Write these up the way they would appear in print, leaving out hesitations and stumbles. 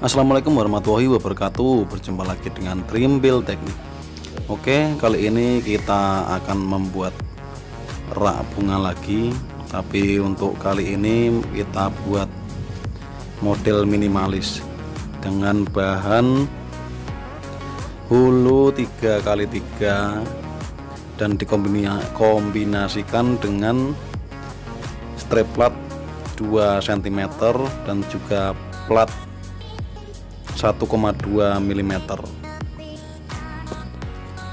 Assalamualaikum warahmatullahi wabarakatuh. Berjumpa lagi dengan Trimbil Teknik. Oke, kali ini kita akan membuat rak bunga lagi, tapi untuk kali ini kita buat model minimalis dengan bahan hulu 3x3 dan dikombinasikan dengan strap plat 2 cm dan juga plat 1,2 mm.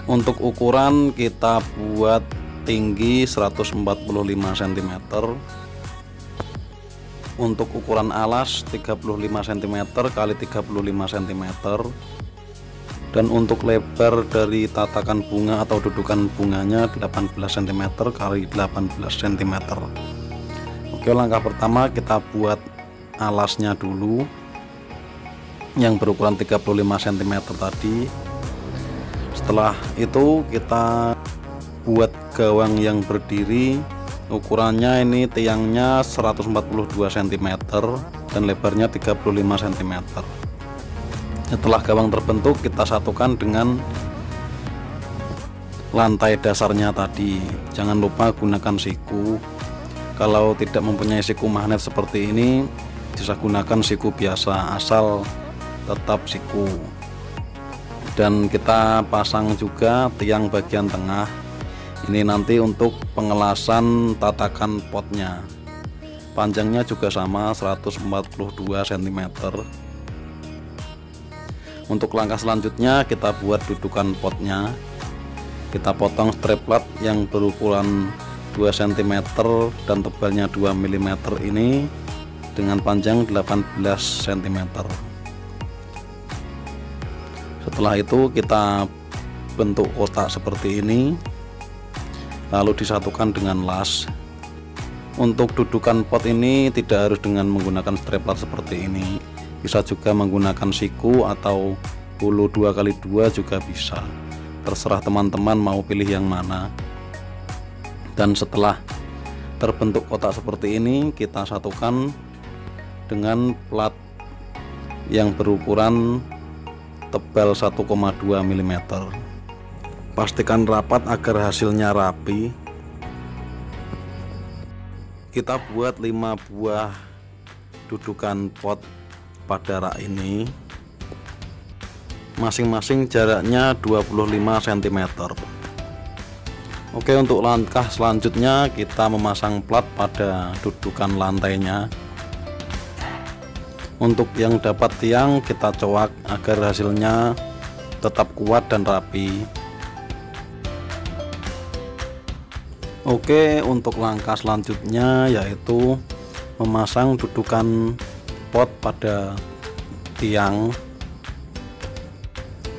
Untuk ukuran kita buat tinggi 145 cm, untuk ukuran alas 35 cm kali 35 cm, dan untuk lebar dari tatakan bunga atau dudukan bunganya 18 cm kali 18 cm. Oke, langkah pertama kita buat alasnya dulu yang berukuran 35 cm tadi. Setelah itu kita buat gawang yang berdiri, ukurannya ini tiangnya 142 cm dan lebarnya 35 cm. Setelah gawang terbentuk, kita satukan dengan lantai dasarnya tadi. Jangan lupa gunakan siku. Kalau tidak mempunyai siku magnet seperti ini, bisa gunakan siku biasa, asal tetap siku. Dan kita pasang juga tiang bagian tengah. Ini nanti untuk pengelasan tatakan potnya. Panjangnya juga sama 142 cm. Untuk langkah selanjutnya kita buat dudukan potnya. Kita potong strap plat yang berukuran 2 cm dan tebalnya 2 mm ini dengan panjang 18 cm. Setelah itu kita bentuk kotak seperti ini, lalu disatukan dengan las. Untuk dudukan pot ini tidak harus dengan menggunakan strap plat seperti ini, bisa juga menggunakan siku atau hulu 2x2 juga bisa, terserah teman-teman mau pilih yang mana. Dan setelah terbentuk kotak seperti ini, kita satukan dengan plat yang berukuran tebal 1,2 mm. Pastikan rapat agar hasilnya rapi. Kita buat 5 buah dudukan pot pada rak ini, masing-masing jaraknya 25 cm. Oke, untuk langkah selanjutnya kita memasang plat pada dudukan lantainya. Untuk yang dapat tiang kita coak agar hasilnya tetap kuat dan rapi. Oke, untuk langkah selanjutnya yaitu memasang dudukan pot pada tiang.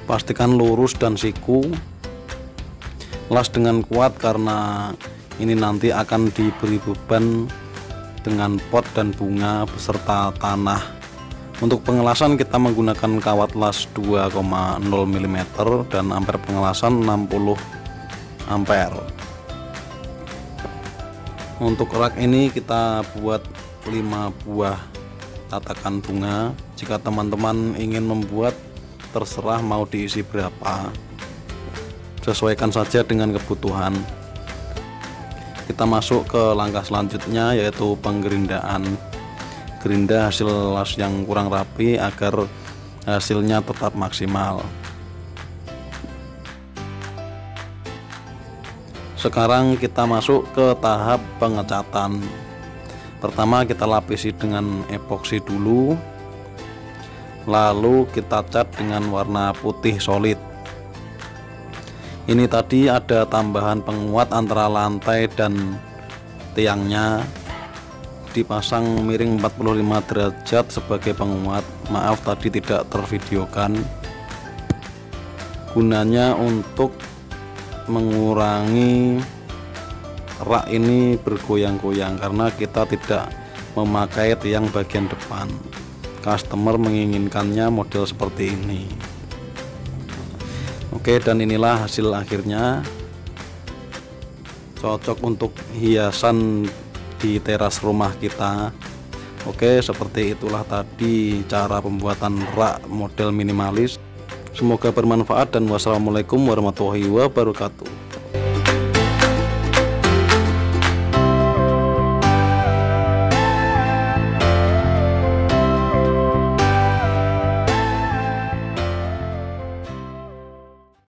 Pastikan lurus dan siku. Las dengan kuat karena ini nanti akan diberi beban dengan pot dan bunga beserta tanah. Untuk pengelasan kita menggunakan kawat las 2,0 mm dan ampere pengelasan 60 ampere. Untuk rak ini kita buat 5 buah tatakan bunga. Jika teman-teman ingin membuat, terserah mau diisi berapa, sesuaikan saja dengan kebutuhan. Kita masuk ke langkah selanjutnya yaitu penggerindaan. Gerinda hasil las yang kurang rapi agar hasilnya tetap maksimal. Sekarang kita masuk ke tahap pengecatan. Pertama kita lapisi dengan epoksi dulu, lalu kita cat dengan warna putih solid. Ini tadi ada tambahan penguat antara lantai dan tiangnya, dipasang miring 45 derajat sebagai penguat. Maaf tadi tidak tervideokan. Gunanya untuk mengurangi rak ini bergoyang-goyang karena kita tidak memakai tiang bagian depan. Customer menginginkannya model seperti ini. Oke, dan inilah hasil akhirnya. Cocok untuk hiasan di teras rumah kita Oke, seperti itulah tadi cara pembuatan rak model minimalis. Semoga bermanfaat dan wassalamualaikum warahmatullahi wabarakatuh.